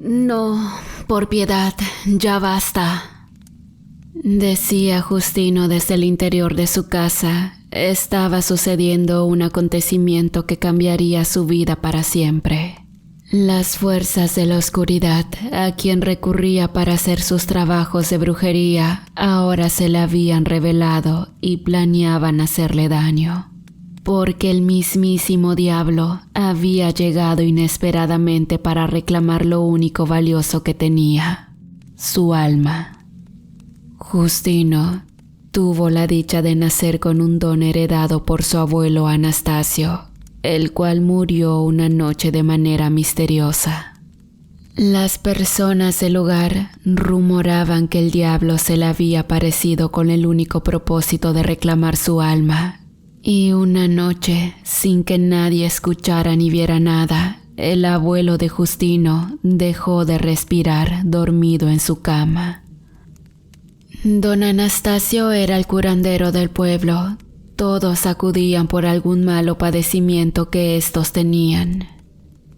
No, por piedad, ya basta, decía Justino desde el interior de su casa. Estaba sucediendo un acontecimiento que cambiaría su vida para siempre. Las fuerzas de la oscuridad, a quien recurría para hacer sus trabajos de brujería, ahora se le habían revelado y planeaban hacerle daño. Porque el mismísimo diablo había llegado inesperadamente para reclamar lo único valioso que tenía, su alma. Justino tuvo la dicha de nacer con un don heredado por su abuelo Anastasio, el cual murió una noche de manera misteriosa. Las personas del lugar rumoraban que el diablo se le había aparecido con el único propósito de reclamar su alma. Y una noche, sin que nadie escuchara ni viera nada, el abuelo de Justino dejó de respirar dormido en su cama. Don Anastasio era el curandero del pueblo. Todos acudían por algún malo padecimiento que éstos tenían.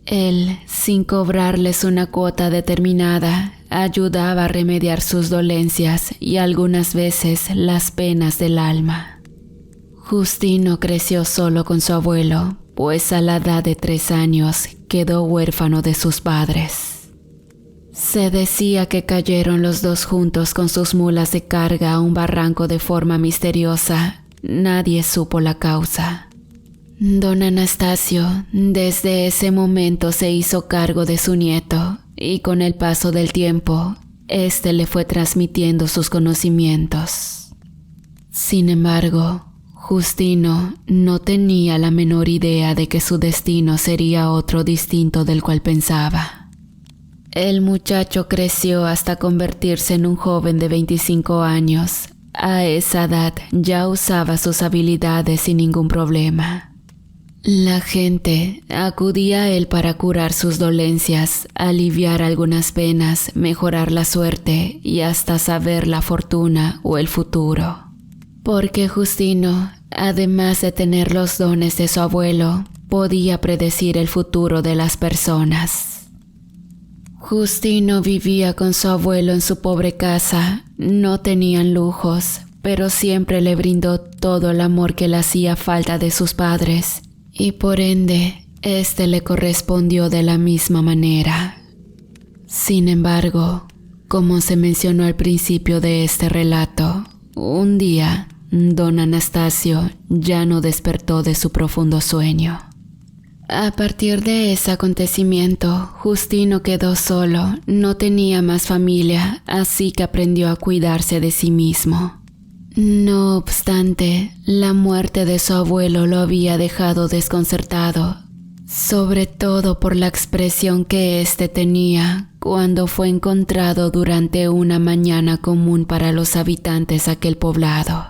Él, sin cobrarles una cuota determinada, ayudaba a remediar sus dolencias y algunas veces las penas del alma. Justino creció solo con su abuelo, pues a la edad de 3 años quedó huérfano de sus padres. Se decía que cayeron los dos juntos con sus mulas de carga a un barranco de forma misteriosa. Nadie supo la causa. Don Anastasio desde ese momento se hizo cargo de su nieto y con el paso del tiempo, éste le fue transmitiendo sus conocimientos. Sin embargo, Justino no tenía la menor idea de que su destino sería otro distinto del cual pensaba. El muchacho creció hasta convertirse en un joven de 25 años. A esa edad ya usaba sus habilidades sin ningún problema. La gente acudía a él para curar sus dolencias, aliviar algunas penas, mejorar la suerte y hasta saber la fortuna o el futuro. Porque Justino, además de tener los dones de su abuelo, podía predecir el futuro de las personas. Justino vivía con su abuelo en su pobre casa. No tenían lujos, pero siempre le brindó todo el amor que le hacía falta de sus padres, y por ende, éste le correspondió de la misma manera. Sin embargo, como se mencionó al principio de este relato, un día, Don Anastasio ya no despertó de su profundo sueño. A partir de ese acontecimiento, Justino quedó solo, no tenía más familia, así que aprendió a cuidarse de sí mismo. No obstante, la muerte de su abuelo lo había dejado desconcertado, sobre todo por la expresión que éste tenía cuando fue encontrado durante una mañana común para los habitantes de aquel poblado.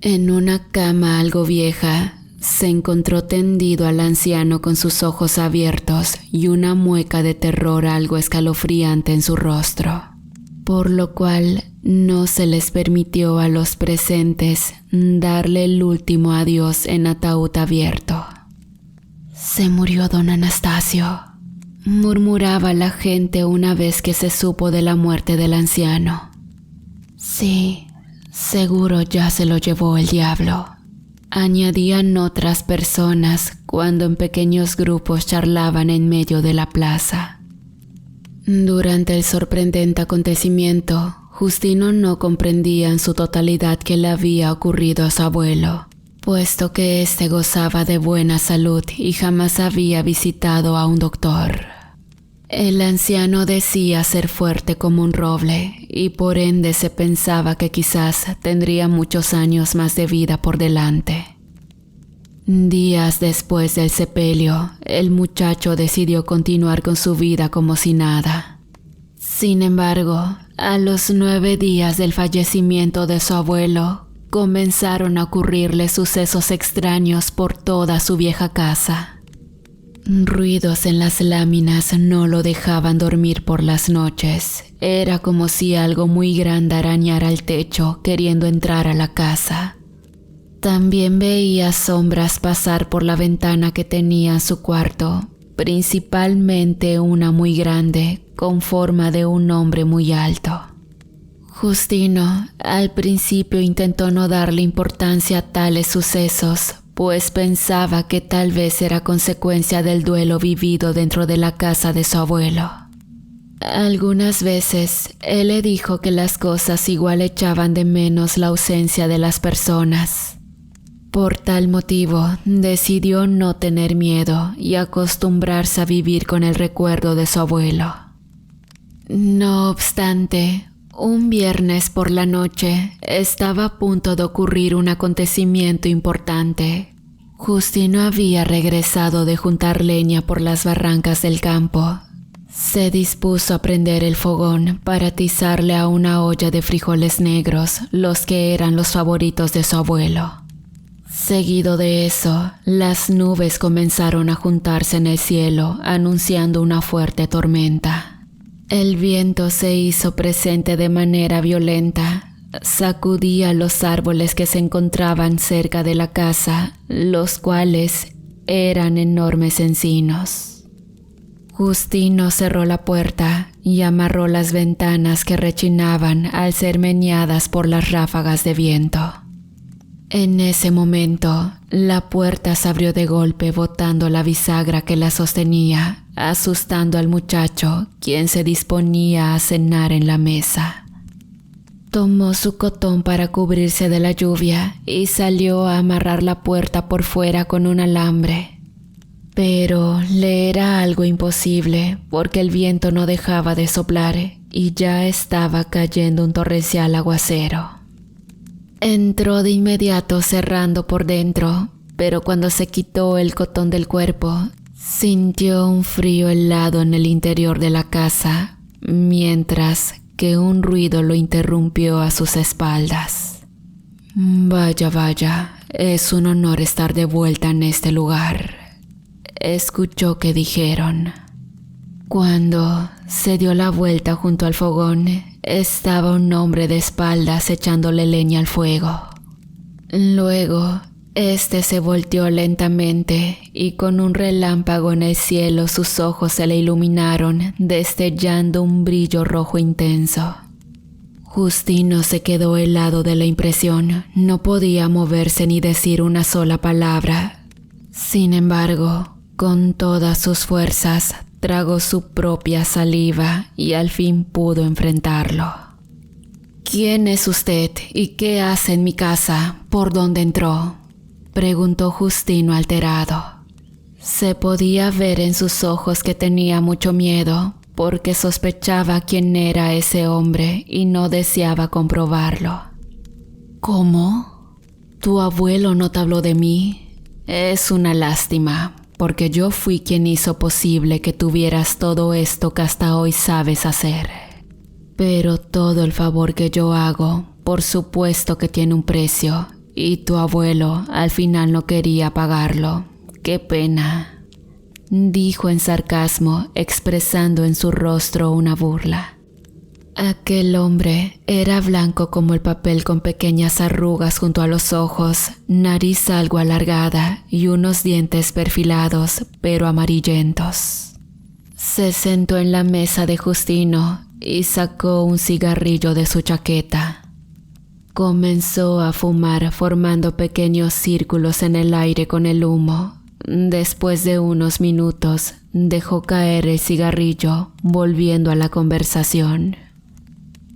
En una cama algo vieja, se encontró tendido al anciano con sus ojos abiertos y una mueca de terror algo escalofriante en su rostro, por lo cual no se les permitió a los presentes darle el último adiós en ataúd abierto. «Se murió don Anastasio», murmuraba la gente una vez que se supo de la muerte del anciano. «Sí, seguro ya se lo llevó el diablo», añadían otras personas cuando en pequeños grupos charlaban en medio de la plaza. Durante el sorprendente acontecimiento, Justino no comprendía en su totalidad qué le había ocurrido a su abuelo, puesto que éste gozaba de buena salud y jamás había visitado a un doctor. El anciano decía ser fuerte como un roble y por ende se pensaba que quizás tendría muchos años más de vida por delante. Días después del sepelio, el muchacho decidió continuar con su vida como si nada. Sin embargo, a los 9 días del fallecimiento de su abuelo, comenzaron a ocurrirle sucesos extraños por toda su vieja casa. Ruidos en las láminas no lo dejaban dormir por las noches. Era como si algo muy grande arañara el techo queriendo entrar a la casa. También veía sombras pasar por la ventana que tenía en su cuarto, principalmente una muy grande, con forma de un hombre muy alto. Justino al principio intentó no darle importancia a tales sucesos, pues pensaba que tal vez era consecuencia del duelo vivido dentro de la casa de su abuelo. Algunas veces él le dijo que las cosas igual echaban de menos la ausencia de las personas. Por tal motivo, decidió no tener miedo y acostumbrarse a vivir con el recuerdo de su abuelo. No obstante, un viernes por la noche estaba a punto de ocurrir un acontecimiento importante. Justino había regresado de juntar leña por las barrancas del campo. Se dispuso a prender el fogón para atizarle a una olla de frijoles negros, los que eran los favoritos de su abuelo. Seguido de eso, las nubes comenzaron a juntarse en el cielo, anunciando una fuerte tormenta. El viento se hizo presente de manera violenta, sacudía los árboles que se encontraban cerca de la casa, los cuales eran enormes encinos. Justino cerró la puerta y amarró las ventanas que rechinaban al ser meneadas por las ráfagas de viento. En ese momento, la puerta se abrió de golpe botando la bisagra que la sostenía, asustando al muchacho, quien se disponía a cenar en la mesa. Tomó su cotón para cubrirse de la lluvia y salió a amarrar la puerta por fuera con un alambre. Pero le era algo imposible porque el viento no dejaba de soplar y ya estaba cayendo un torrencial aguacero. Entró de inmediato cerrando por dentro, pero cuando se quitó el cotón del cuerpo, sintió un frío helado en el interior de la casa, mientras que un ruido lo interrumpió a sus espaldas. Vaya, es un honor estar de vuelta en este lugar, escuchó que dijeron. Cuando se dio la vuelta junto al fogón, estaba un hombre de espaldas echándole leña al fuego. Luego, este se volteó lentamente y con un relámpago en el cielo sus ojos se le iluminaron, destellando un brillo rojo intenso. Justino se quedó helado de la impresión, no podía moverse ni decir una sola palabra. Sin embargo, con todas sus fuerzas, tragó su propia saliva y al fin pudo enfrentarlo. ¿Quién es usted y qué hace en mi casa? ¿Por dónde entró?, preguntó Justino alterado. Se podía ver en sus ojos que tenía mucho miedo, porque sospechaba quién era ese hombre y no deseaba comprobarlo. ¿Cómo? ¿Tu abuelo no te habló de mí? Es una lástima, porque yo fui quien hizo posible que tuvieras todo esto que hasta hoy sabes hacer. Pero todo el favor que yo hago, por supuesto que tiene un precio, y tu abuelo al final no quería pagarlo. ¡Qué pena!, dijo en sarcasmo, expresando en su rostro una burla. Aquel hombre era blanco como el papel con pequeñas arrugas junto a los ojos, nariz algo alargada y unos dientes perfilados pero amarillentos. Se sentó en la mesa de Justino y sacó un cigarrillo de su chaqueta. Comenzó a fumar formando pequeños círculos en el aire con el humo. Después de unos minutos, dejó caer el cigarrillo, volviendo a la conversación.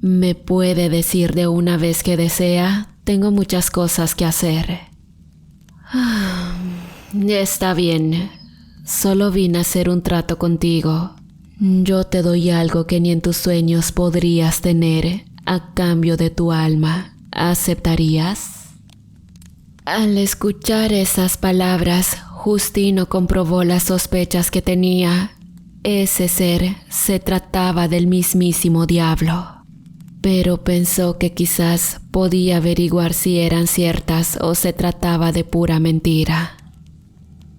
¿Me puede decir de una vez que desea? Tengo muchas cosas que hacer. Está bien. Solo vine a hacer un trato contigo. Yo te doy algo que ni en tus sueños podrías tener a cambio de tu alma. ¿Aceptarías? Al escuchar esas palabras, Justino comprobó las sospechas que tenía. Ese ser se trataba del mismísimo diablo. Pero pensó que quizás podía averiguar si eran ciertas o se trataba de pura mentira.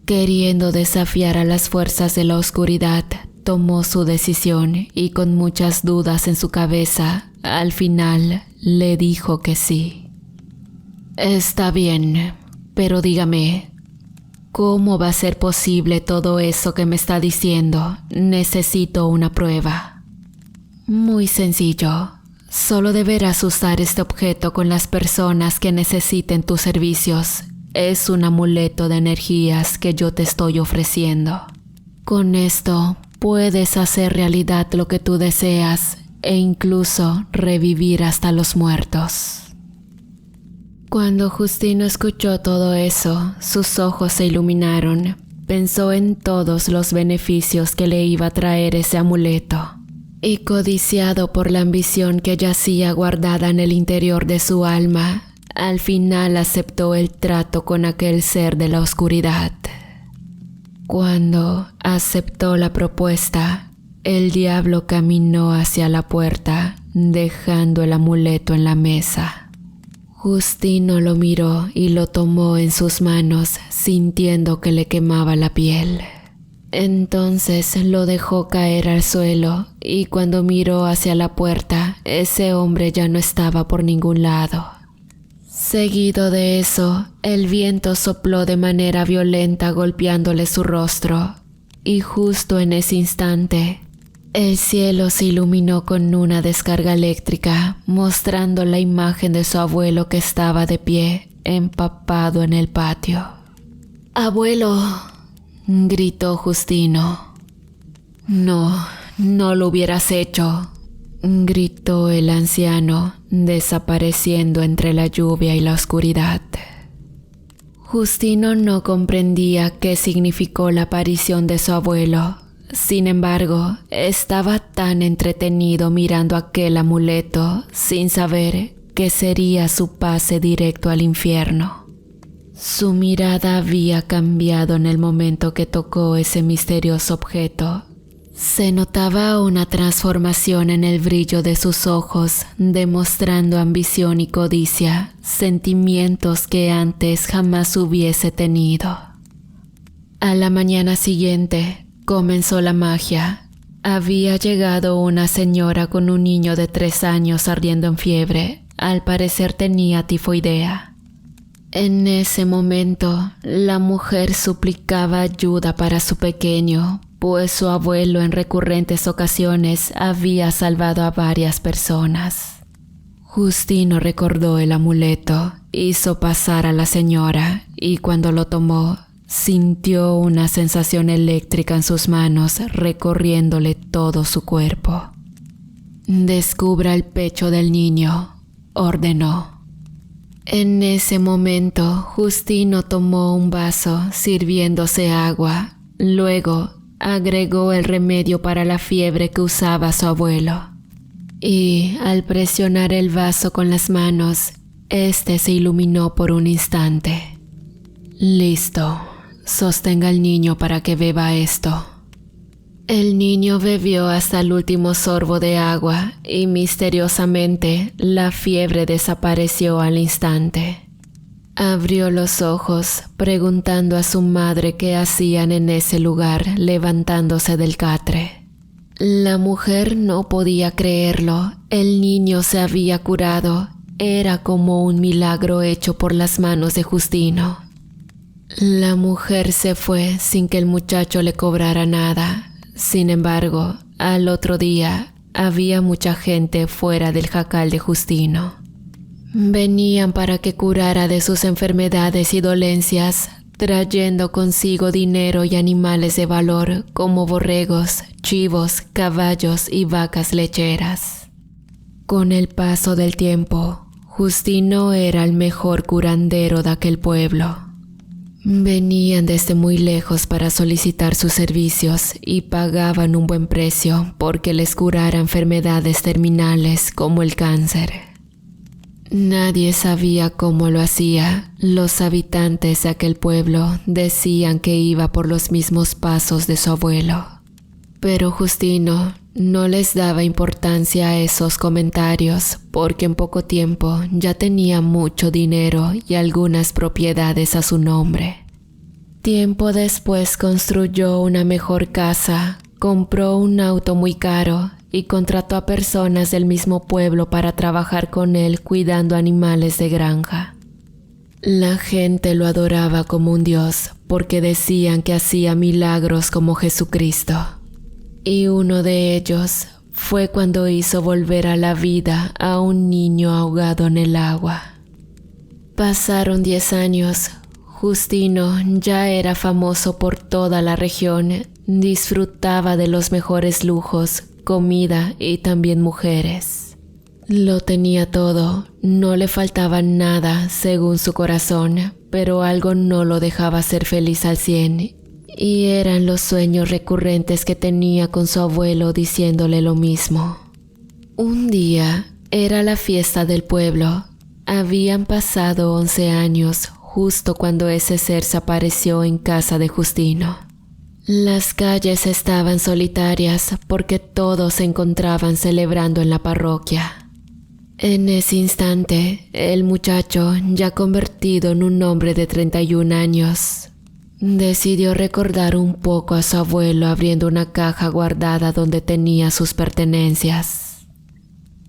Queriendo desafiar a las fuerzas de la oscuridad, tomó su decisión y con muchas dudas en su cabeza, al final le dijo que sí. Está bien, pero dígame, ¿Cómo va a ser posible todo eso que me está diciendo? Necesito una prueba. Muy sencillo. Solo deberás usar este objeto con las personas que necesiten tus servicios. Es un amuleto de energías que yo te estoy ofreciendo. Con esto puedes hacer realidad lo que tú deseas e incluso revivir hasta los muertos. Cuando Justino escuchó todo eso, sus ojos se iluminaron. Pensó en todos los beneficios que le iba a traer ese amuleto. Y codiciado por la ambición que yacía guardada en el interior de su alma, al final aceptó el trato con aquel ser de la oscuridad. Cuando aceptó la propuesta, el diablo caminó hacia la puerta, dejando el amuleto en la mesa. Justino lo miró y lo tomó en sus manos, sintiendo que le quemaba la piel. Entonces lo dejó caer al suelo y cuando miró hacia la puerta, ese hombre ya no estaba por ningún lado. Seguido de eso, el viento sopló de manera violenta golpeándole su rostro, y justo en ese instante, el cielo se iluminó con una descarga eléctrica, mostrando la imagen de su abuelo que estaba de pie, empapado en el patio. ¡Abuelo!, gritó Justino. No lo hubieras hecho, gritó el anciano, desapareciendo entre la lluvia y la oscuridad. Justino no comprendía qué significó la aparición de su abuelo. Sin embargo, estaba tan entretenido mirando aquel amuleto sin saber que sería su pase directo al infierno. Su mirada había cambiado en el momento que tocó ese misterioso objeto. Se notaba una transformación en el brillo de sus ojos, demostrando ambición y codicia, sentimientos que antes jamás hubiese tenido. A la mañana siguiente, comenzó la magia. Había llegado una señora con un niño de 3 años ardiendo en fiebre. Al parecer tenía tifoidea. En ese momento, la mujer suplicaba ayuda para su pequeño, pues su abuelo en recurrentes ocasiones había salvado a varias personas. Justino recordó el amuleto, hizo pasar a la señora y cuando lo tomó, sintió una sensación eléctrica en sus manos recorriéndole todo su cuerpo. «Descubra el pecho del niño», ordenó. En ese momento, Justino tomó un vaso sirviéndose agua. Luego, agregó el remedio para la fiebre que usaba su abuelo. Y, al presionar el vaso con las manos, este se iluminó por un instante. «Listo. Sostenga al niño para que beba esto». El niño bebió hasta el último sorbo de agua y misteriosamente la fiebre desapareció al instante. Abrió los ojos preguntando a su madre qué hacían en ese lugar levantándose del catre. La mujer no podía creerlo, el niño se había curado, era como un milagro hecho por las manos de Justino. La mujer se fue sin que el muchacho le cobrara nada. Sin embargo, al otro día había mucha gente fuera del jacal de Justino. Venían para que curara de sus enfermedades y dolencias, trayendo consigo dinero y animales de valor como borregos, chivos, caballos y vacas lecheras. Con el paso del tiempo, Justino era el mejor curandero de aquel pueblo. Venían desde muy lejos para solicitar sus servicios y pagaban un buen precio porque les curara enfermedades terminales como el cáncer. Nadie sabía cómo lo hacía. Los habitantes de aquel pueblo decían que iba por los mismos pasos de su abuelo. Pero Justino no les daba importancia a esos comentarios porque en poco tiempo ya tenía mucho dinero y algunas propiedades a su nombre. Tiempo después construyó una mejor casa, compró un auto muy caro y contrató a personas del mismo pueblo para trabajar con él cuidando animales de granja. La gente lo adoraba como un dios porque decían que hacía milagros como Jesucristo. Y uno de ellos fue cuando hizo volver a la vida a un niño ahogado en el agua. Pasaron 10 años. Justino ya era famoso por toda la región. Disfrutaba de los mejores lujos, comida y también mujeres. Lo tenía todo, no le faltaba nada según su corazón, pero algo no lo dejaba ser feliz al 100, y eran los sueños recurrentes que tenía con su abuelo diciéndole lo mismo. Un día era la fiesta del pueblo. Habían pasado 11 años justo cuando ese ser se apareció en casa de Justino. Las calles estaban solitarias porque todos se encontraban celebrando en la parroquia. En ese instante, el muchacho, ya convertido en un hombre de 31 años, decidió recordar un poco a su abuelo abriendo una caja guardada donde tenía sus pertenencias.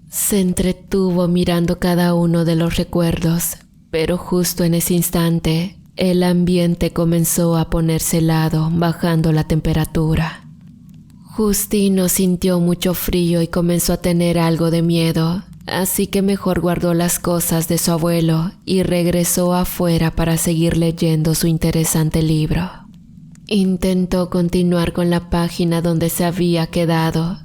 Se entretuvo mirando cada uno de los recuerdos, pero justo en ese instante, el ambiente comenzó a ponerse helado, bajando la temperatura. Justino sintió mucho frío y comenzó a tener algo de miedo, así que mejor guardó las cosas de su abuelo y regresó afuera para seguir leyendo su interesante libro. Intentó continuar con la página donde se había quedado.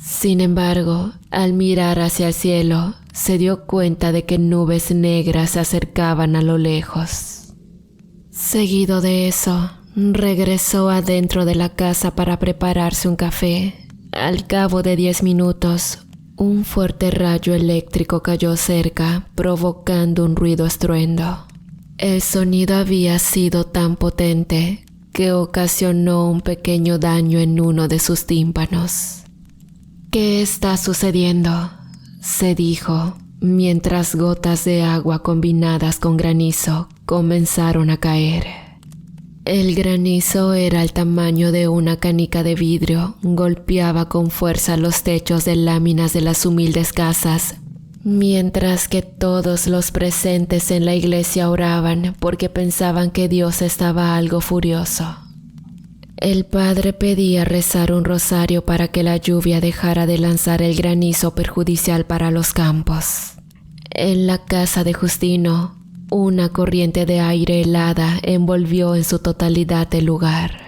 Sin embargo, al mirar hacia el cielo, se dio cuenta de que nubes negras se acercaban a lo lejos. Seguido de eso, regresó adentro de la casa para prepararse un café. Al cabo de 10 minutos, un fuerte rayo eléctrico cayó cerca, provocando un ruido estruendo. El sonido había sido tan potente que ocasionó un pequeño daño en uno de sus tímpanos. «¿Qué está sucediendo?», se dijo, mientras gotas de agua combinadas con granizo comenzaron a caer. El granizo era el tamaño de una canica de vidrio, golpeaba con fuerza los techos de láminas de las humildes casas, mientras que todos los presentes en la iglesia oraban porque pensaban que Dios estaba algo furioso. El padre pedía rezar un rosario para que la lluvia dejara de lanzar el granizo perjudicial para los campos. En la casa de Justino, una corriente de aire helada envolvió en su totalidad el lugar.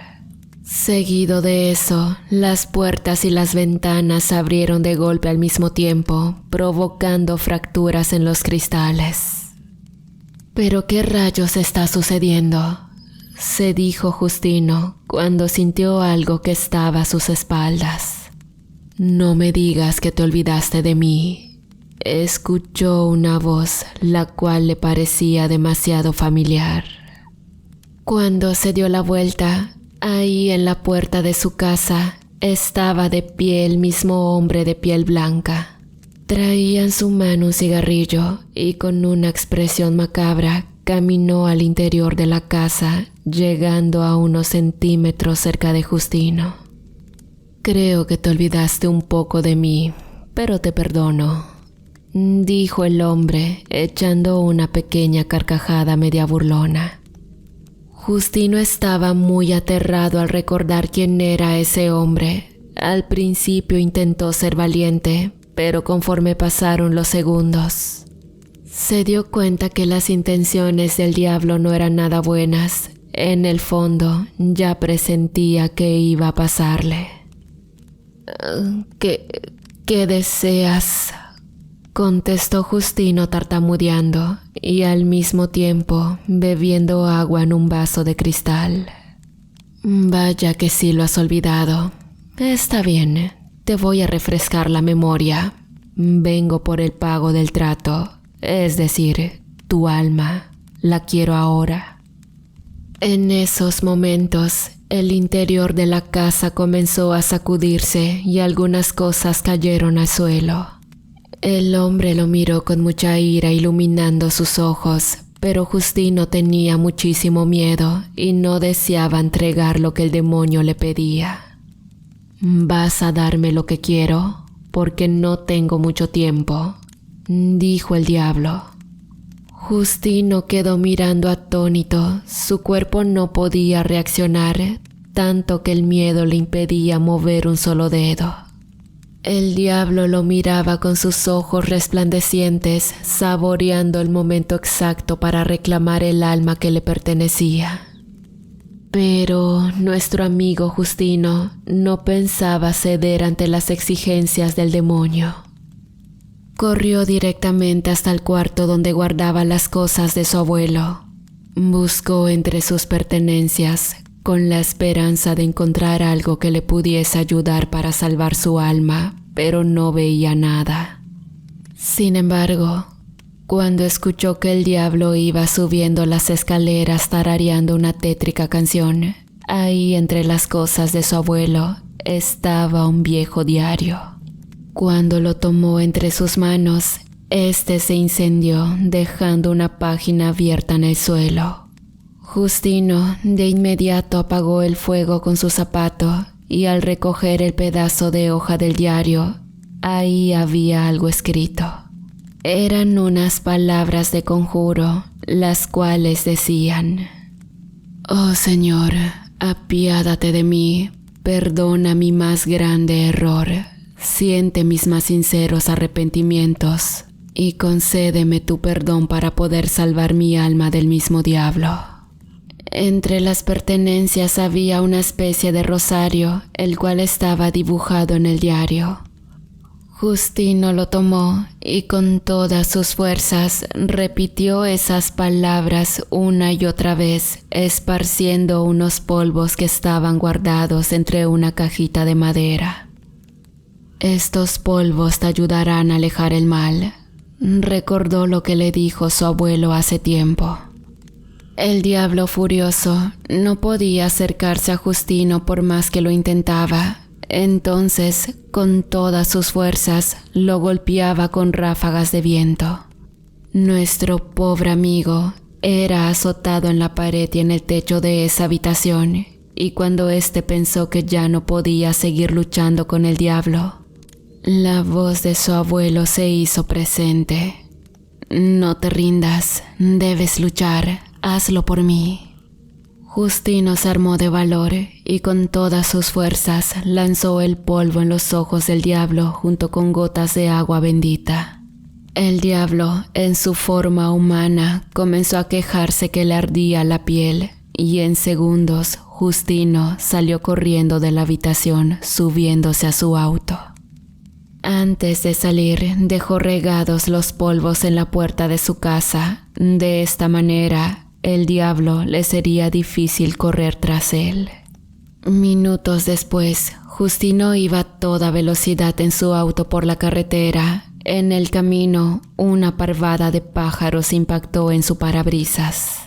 Seguido de eso, las puertas y las ventanas se abrieron de golpe al mismo tiempo, provocando fracturas en los cristales. «¿Pero qué rayos está sucediendo?», se dijo Justino cuando sintió algo que estaba a sus espaldas. «No me digas que te olvidaste de mí». Escuchó una voz, la cual le parecía demasiado familiar. Cuando se dio la vuelta, ahí en la puerta de su casa estaba de pie el mismo hombre de piel blanca. Traía en su mano un cigarrillo y con una expresión macabra caminó al interior de la casa, llegando a unos centímetros cerca de Justino. «Creo que te olvidaste un poco de mí, pero te perdono», dijo el hombre, echando una pequeña carcajada media burlona. Justino estaba muy aterrado al recordar quién era ese hombre. Al principio intentó ser valiente, pero conforme pasaron los segundos, se dio cuenta que las intenciones del diablo no eran nada buenas. En el fondo, ya presentía que iba a pasarle. ¿Qué deseas?», contestó Justino tartamudeando y al mismo tiempo bebiendo agua en un vaso de cristal. «Vaya que sí lo has olvidado. Está bien, te voy a refrescar la memoria. Vengo por el pago del trato, es decir, tu alma. La quiero ahora». En esos momentos, el interior de la casa comenzó a sacudirse y algunas cosas cayeron al suelo. El hombre lo miró con mucha ira iluminando sus ojos, pero Justino tenía muchísimo miedo y no deseaba entregar lo que el demonio le pedía. «¿Vas a darme lo que quiero? Porque no tengo mucho tiempo», dijo el diablo. Justino quedó mirando atónito. Su cuerpo no podía reaccionar, tanto que el miedo le impedía mover un solo dedo. El diablo lo miraba con sus ojos resplandecientes, saboreando el momento exacto para reclamar el alma que le pertenecía. Pero nuestro amigo Justino no pensaba ceder ante las exigencias del demonio. Corrió directamente hasta el cuarto donde guardaba las cosas de su abuelo. Buscó entre sus pertenencias con la esperanza de encontrar algo que le pudiese ayudar para salvar su alma, pero no veía nada. Sin embargo, cuando escuchó que el diablo iba subiendo las escaleras tarareando una tétrica canción, ahí entre las cosas de su abuelo estaba un viejo diario. Cuando lo tomó entre sus manos, este se incendió, dejando una página abierta en el suelo. Justino de inmediato apagó el fuego con su zapato y al recoger el pedazo de hoja del diario, ahí había algo escrito. Eran unas palabras de conjuro, las cuales decían: «Oh Señor, apiádate de mí, perdona mi más grande error, siente mis más sinceros arrepentimientos y concédeme tu perdón para poder salvar mi alma del mismo diablo». Entre las pertenencias había una especie de rosario, el cual estaba dibujado en el diario. Justino lo tomó y con todas sus fuerzas repitió esas palabras una y otra vez, esparciendo unos polvos que estaban guardados entre una cajita de madera. «Estos polvos te ayudarán a alejar el mal», recordó lo que le dijo su abuelo hace tiempo. El diablo furioso no podía acercarse a Justino por más que lo intentaba. Entonces, con todas sus fuerzas, lo golpeaba con ráfagas de viento. Nuestro pobre amigo era azotado en la pared y en el techo de esa habitación, y cuando éste pensó que ya no podía seguir luchando con el diablo, la voz de su abuelo se hizo presente. «No te rindas, debes luchar, hazlo por mí». Justino se armó de valor y con todas sus fuerzas lanzó el polvo en los ojos del diablo junto con gotas de agua bendita. El diablo, en su forma humana, comenzó a quejarse que le ardía la piel y en segundos Justino salió corriendo de la habitación subiéndose a su auto. Antes de salir, dejó regados los polvos en la puerta de su casa. De esta manera, el diablo le sería difícil correr tras él. Minutos después, Justino iba a toda velocidad en su auto por la carretera. En el camino, una parvada de pájaros impactó en su parabrisas.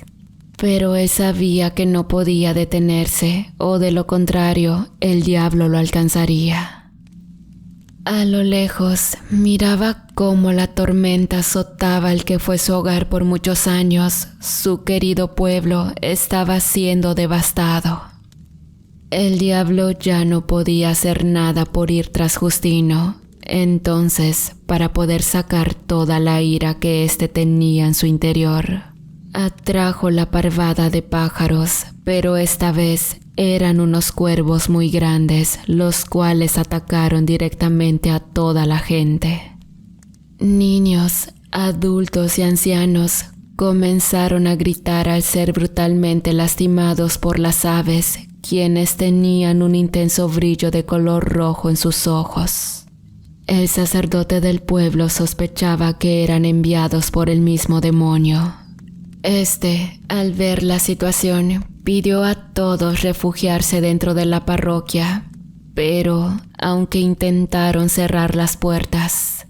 Pero él sabía que no podía detenerse, o de lo contrario, el diablo lo alcanzaría. A lo lejos, miraba cómo la tormenta azotaba el que fue su hogar por muchos años. Su querido pueblo estaba siendo devastado. El diablo ya no podía hacer nada por ir tras Justino. Entonces, para poder sacar toda la ira que éste tenía en su interior, atrajo la parvada de pájaros, pero esta vez eran unos cuervos muy grandes, los cuales atacaron directamente a toda la gente. Niños, adultos y ancianos comenzaron a gritar al ser brutalmente lastimados por las aves, quienes tenían un intenso brillo de color rojo en sus ojos. El sacerdote del pueblo sospechaba que eran enviados por el mismo demonio. Al ver la situación, pidió a todos refugiarse dentro de la parroquia, pero aunque intentaron cerrar las puertas,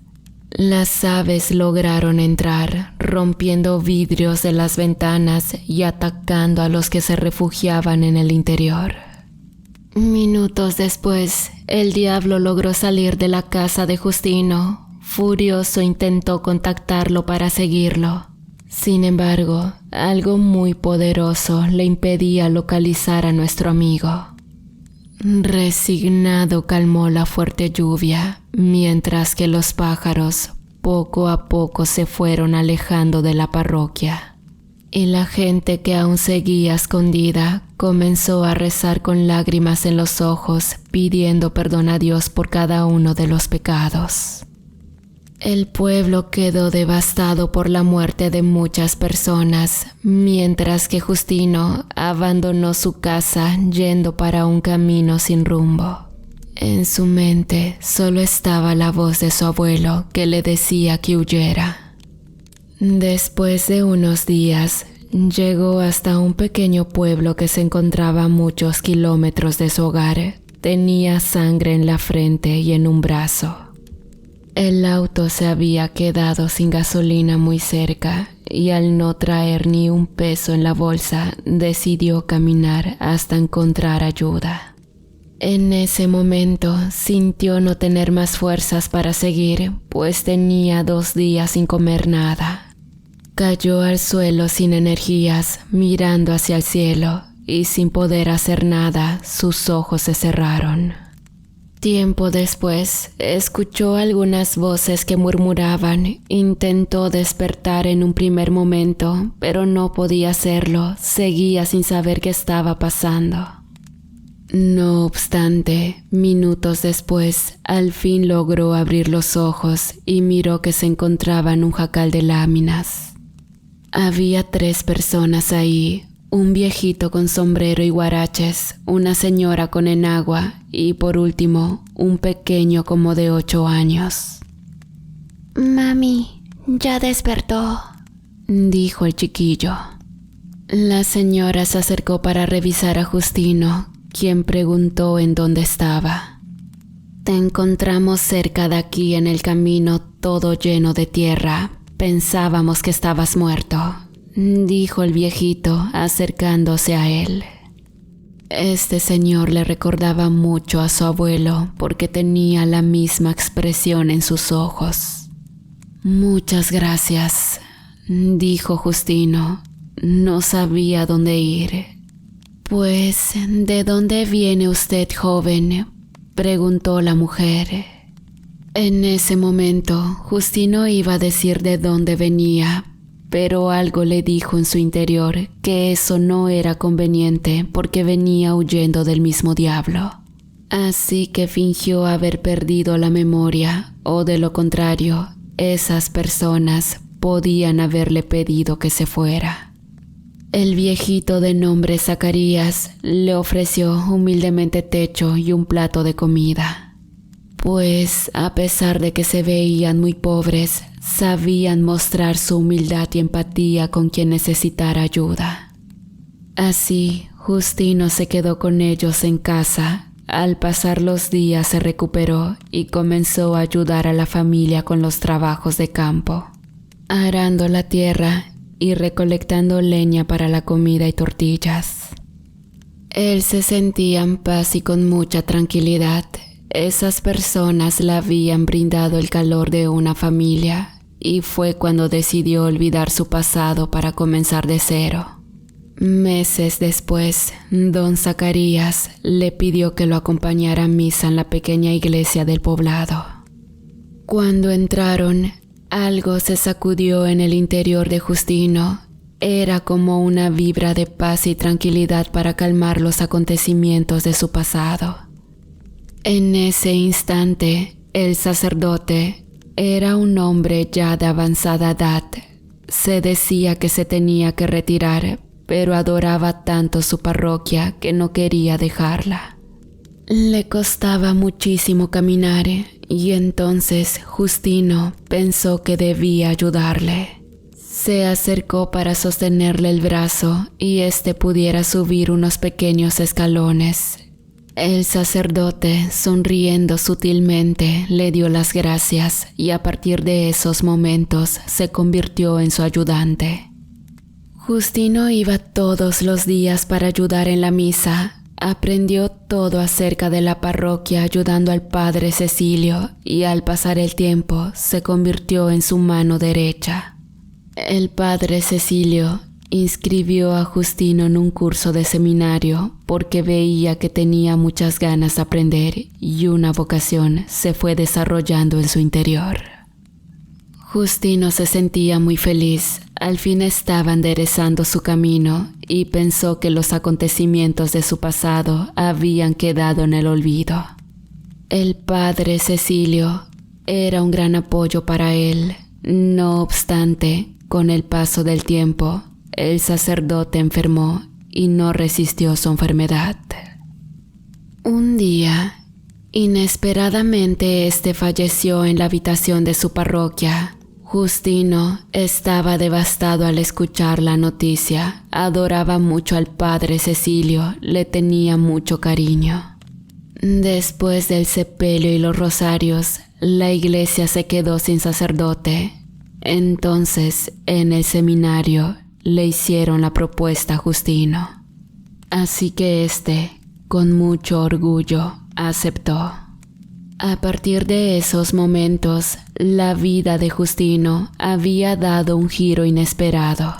las aves lograron entrar, rompiendo vidrios de las ventanas y atacando a los que se refugiaban en el interior. Minutos después, el diablo logró salir de la casa de Justino. Furioso intentó contactarlo para seguirlo. Sin embargo, algo muy poderoso le impedía localizar a nuestro amigo. Resignado calmó la fuerte lluvia, mientras que los pájaros poco a poco se fueron alejando de la parroquia. Y la gente que aún seguía escondida comenzó a rezar con lágrimas en los ojos, pidiendo perdón a Dios por cada uno de los pecados. El pueblo quedó devastado por la muerte de muchas personas, mientras que Justino abandonó su casa yendo para un camino sin rumbo. En su mente solo estaba la voz de su abuelo que le decía que huyera. Después de unos días, llegó hasta un pequeño pueblo que se encontraba a muchos kilómetros de su hogar. Tenía sangre en la frente y en un brazo. El auto se había quedado sin gasolina muy cerca y al no traer ni un peso en la bolsa, decidió caminar hasta encontrar ayuda. En ese momento sintió no tener más fuerzas para seguir, pues tenía 2 días sin comer nada. Cayó al suelo sin energías, mirando hacia el cielo, y sin poder hacer nada, sus ojos se cerraron. Tiempo después, escuchó algunas voces que murmuraban. Intentó despertar en un primer momento, pero no podía hacerlo. Seguía sin saber qué estaba pasando. No obstante, minutos después, al fin logró abrir los ojos y miró que se encontraba en un jacal de láminas. Había 3 personas ahí. Un viejito con sombrero y guaraches, una señora con enagua y por último, un pequeño como de 8 años. «Mami, ya despertó», dijo el chiquillo. La señora se acercó para revisar a Justino, quien preguntó en dónde estaba. «Te encontramos cerca de aquí en el camino, todo lleno de tierra. Pensábamos que estabas muerto», dijo el viejito acercándose a él. Este señor le recordaba mucho a su abuelo porque tenía la misma expresión en sus ojos. «Muchas gracias», dijo Justino. No sabía dónde ir. «Pues, ¿de dónde viene usted, joven?», preguntó la mujer. En ese momento, Justino iba a decir de dónde venía, pero algo le dijo en su interior que eso no era conveniente porque venía huyendo del mismo diablo. Así que fingió haber perdido la memoria, o de lo contrario, esas personas podían haberle pedido que se fuera. El viejito de nombre Zacarías le ofreció humildemente techo y un plato de comida. Pues, a pesar de que se veían muy pobres, sabían mostrar su humildad y empatía con quien necesitara ayuda. Así, Justino se quedó con ellos en casa. Al pasar los días se recuperó y comenzó a ayudar a la familia con los trabajos de campo, arando la tierra y recolectando leña para la comida y tortillas. Él se sentía en paz y con mucha tranquilidad. Esas personas le habían brindado el calor de una familia y fue cuando decidió olvidar su pasado para comenzar de cero. Meses después, don Zacarías le pidió que lo acompañara a misa en la pequeña iglesia del poblado. Cuando entraron, algo se sacudió en el interior de Justino. Era como una vibra de paz y tranquilidad para calmar los acontecimientos de su pasado. En ese instante, el sacerdote era un hombre ya de avanzada edad. Se decía que se tenía que retirar, pero adoraba tanto su parroquia que no quería dejarla. Le costaba muchísimo caminar y entonces Justino pensó que debía ayudarle. Se acercó para sostenerle el brazo y éste pudiera subir unos pequeños escalones. El sacerdote, sonriendo sutilmente, le dio las gracias y a partir de esos momentos se convirtió en su ayudante. Justino iba todos los días para ayudar en la misa. Aprendió todo acerca de la parroquia ayudando al padre Cecilio y al pasar el tiempo se convirtió en su mano derecha. El padre Cecilio inscribió a Justino en un curso de seminario porque veía que tenía muchas ganas de aprender y una vocación se fue desarrollando en su interior. Justino se sentía muy feliz. Al fin estaba enderezando su camino y pensó que los acontecimientos de su pasado habían quedado en el olvido. El padre Cecilio era un gran apoyo para él. No obstante, con el paso del tiempo, el sacerdote enfermó y no resistió su enfermedad. Un día, inesperadamente, falleció en la habitación de su parroquia. Justino estaba devastado al escuchar la noticia. Adoraba mucho al padre Cecilio, le tenía mucho cariño. Después del sepelio y los rosarios, la iglesia se quedó sin sacerdote. Entonces, en el seminario, le hicieron la propuesta a Justino. Así que con mucho orgullo, aceptó. A partir de esos momentos, la vida de Justino había dado un giro inesperado.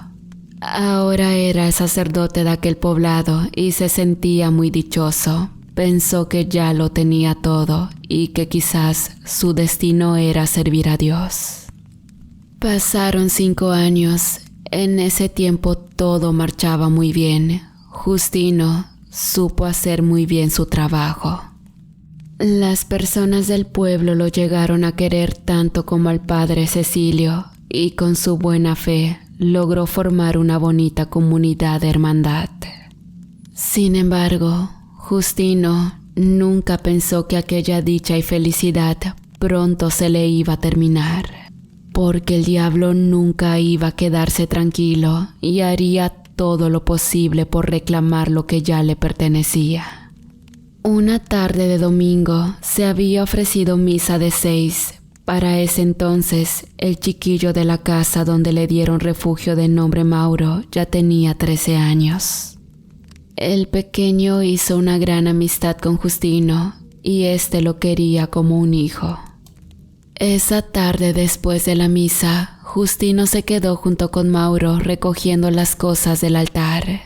Ahora era el sacerdote de aquel poblado y se sentía muy dichoso. Pensó que ya lo tenía todo y que quizás su destino era servir a Dios. Pasaron 5 años. En ese tiempo todo marchaba muy bien. Justino supo hacer muy bien su trabajo. Las personas del pueblo lo llegaron a querer tanto como al padre Cecilio y con su buena fe logró formar una bonita comunidad de hermandad. Sin embargo, Justino nunca pensó que aquella dicha y felicidad pronto se le iba a terminar, porque el diablo nunca iba a quedarse tranquilo y haría todo lo posible por reclamar lo que ya le pertenecía. Una tarde de domingo se había ofrecido misa de 6. Para ese entonces, el chiquillo de la casa donde le dieron refugio de nombre Mauro ya tenía 13 años. El pequeño hizo una gran amistad con Justino y lo quería como un hijo. Esa tarde después de la misa, Justino se quedó junto con Mauro recogiendo las cosas del altar.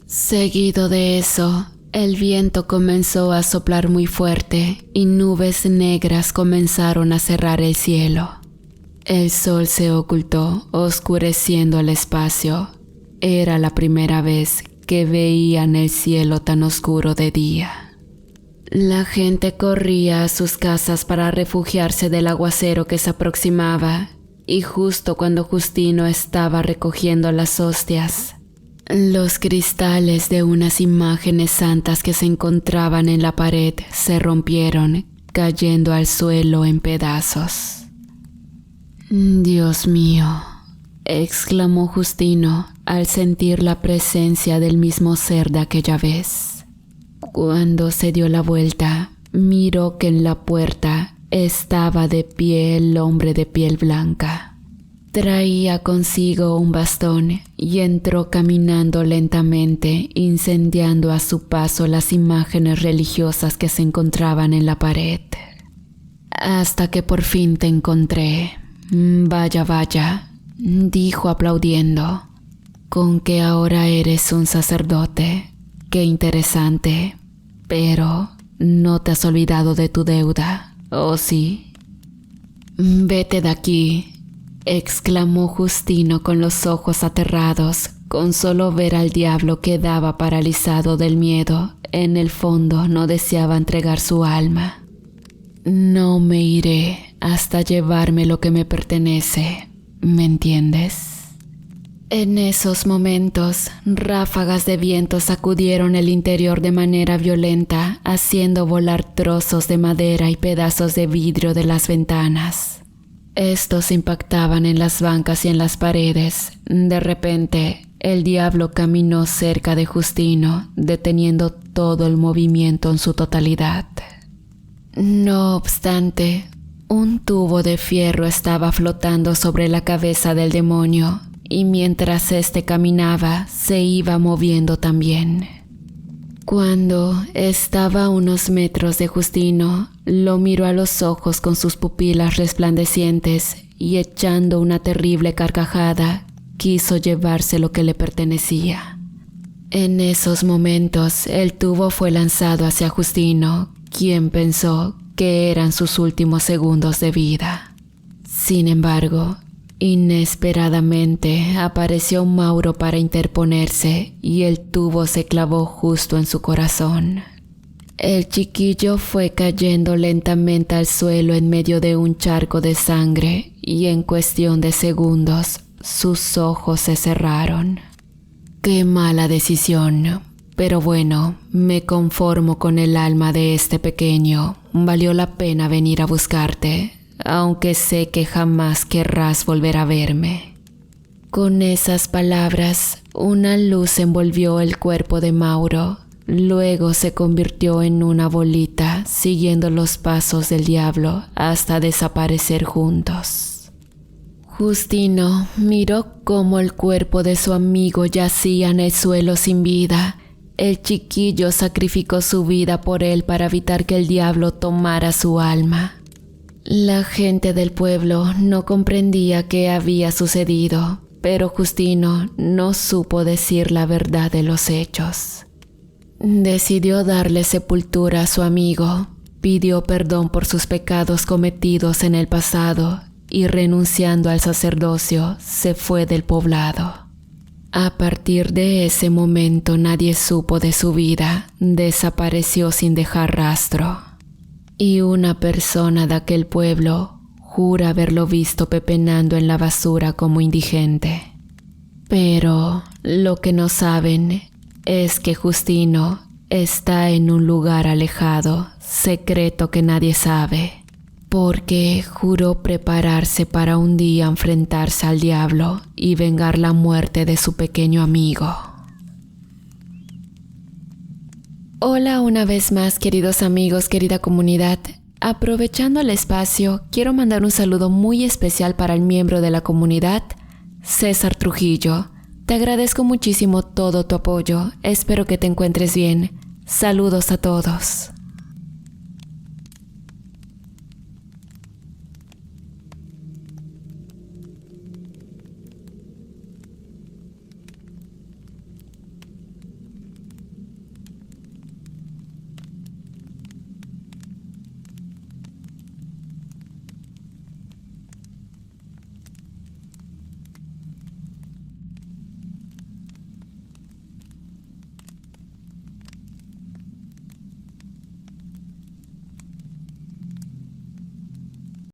Seguido de eso, el viento comenzó a soplar muy fuerte y nubes negras comenzaron a cerrar el cielo. El sol se ocultó, oscureciendo el espacio. Era la primera vez que veían el cielo tan oscuro de día. La gente corría a sus casas para refugiarse del aguacero que se aproximaba, y justo cuando Justino estaba recogiendo las hostias, los cristales de unas imágenes santas que se encontraban en la pared se rompieron, cayendo al suelo en pedazos. «Dios mío», exclamó Justino al sentir la presencia del mismo ser de aquella vez. Cuando se dio la vuelta, miró que en la puerta estaba de pie el hombre de piel blanca. Traía consigo un bastón y entró caminando lentamente, incendiando a su paso las imágenes religiosas que se encontraban en la pared. «Hasta que por fin te encontré. Vaya, vaya», dijo aplaudiendo. «Con que ahora eres un sacerdote. Qué interesante. Pero no te has olvidado de tu deuda, ¿o sí?» «Vete de aquí», exclamó Justino con los ojos aterrados. Con solo ver al diablo quedaba paralizado del miedo. En el fondo no deseaba entregar su alma. «No me iré hasta llevarme lo que me pertenece. ¿Me entiendes?» En esos momentos, ráfagas de viento sacudieron el interior de manera violenta, haciendo volar trozos de madera y pedazos de vidrio de las ventanas. Estos impactaban en las bancas y en las paredes. De repente, el diablo caminó cerca de Justino, deteniendo todo el movimiento en su totalidad. No obstante, un tubo de fierro estaba flotando sobre la cabeza del demonio, y mientras caminaba, se iba moviendo también. Cuando estaba a unos metros de Justino, lo miró a los ojos con sus pupilas resplandecientes y echando una terrible carcajada, quiso llevarse lo que le pertenecía. En esos momentos, el tubo fue lanzado hacia Justino, quien pensó que eran sus últimos segundos de vida. Sin embargo, inesperadamente apareció Mauro para interponerse y el tubo se clavó justo en su corazón. El chiquillo fue cayendo lentamente al suelo en medio de un charco de sangre y en cuestión de segundos sus ojos se cerraron. Qué mala decisión, pero bueno, me conformo con el alma de este pequeño. Valió la pena venir a buscarte, aunque sé que jamás querrás volver a verme. Con esas palabras, una luz envolvió el cuerpo de Mauro. Luego se convirtió en una bolita, siguiendo los pasos del diablo hasta desaparecer juntos. Justino miró cómo el cuerpo de su amigo yacía en el suelo sin vida. El chiquillo sacrificó su vida por él para evitar que el diablo tomara su alma. La gente del pueblo no comprendía qué había sucedido, pero Justino no supo decir la verdad de los hechos. Decidió darle sepultura a su amigo, pidió perdón por sus pecados cometidos en el pasado y renunciando al sacerdocio se fue del poblado. A partir de ese momento nadie supo de su vida, desapareció sin dejar rastro. Y una persona de aquel pueblo jura haberlo visto pepenando en la basura como indigente. Pero lo que no saben es que Justino está en un lugar alejado, secreto que nadie sabe, porque juró prepararse para un día enfrentarse al diablo y vengar la muerte de su pequeño amigo. Hola una vez más, queridos amigos, querida comunidad. Aprovechando el espacio, quiero mandar un saludo muy especial para el miembro de la comunidad, César Trujillo. Te agradezco muchísimo todo tu apoyo, espero que te encuentres bien. Saludos a todos.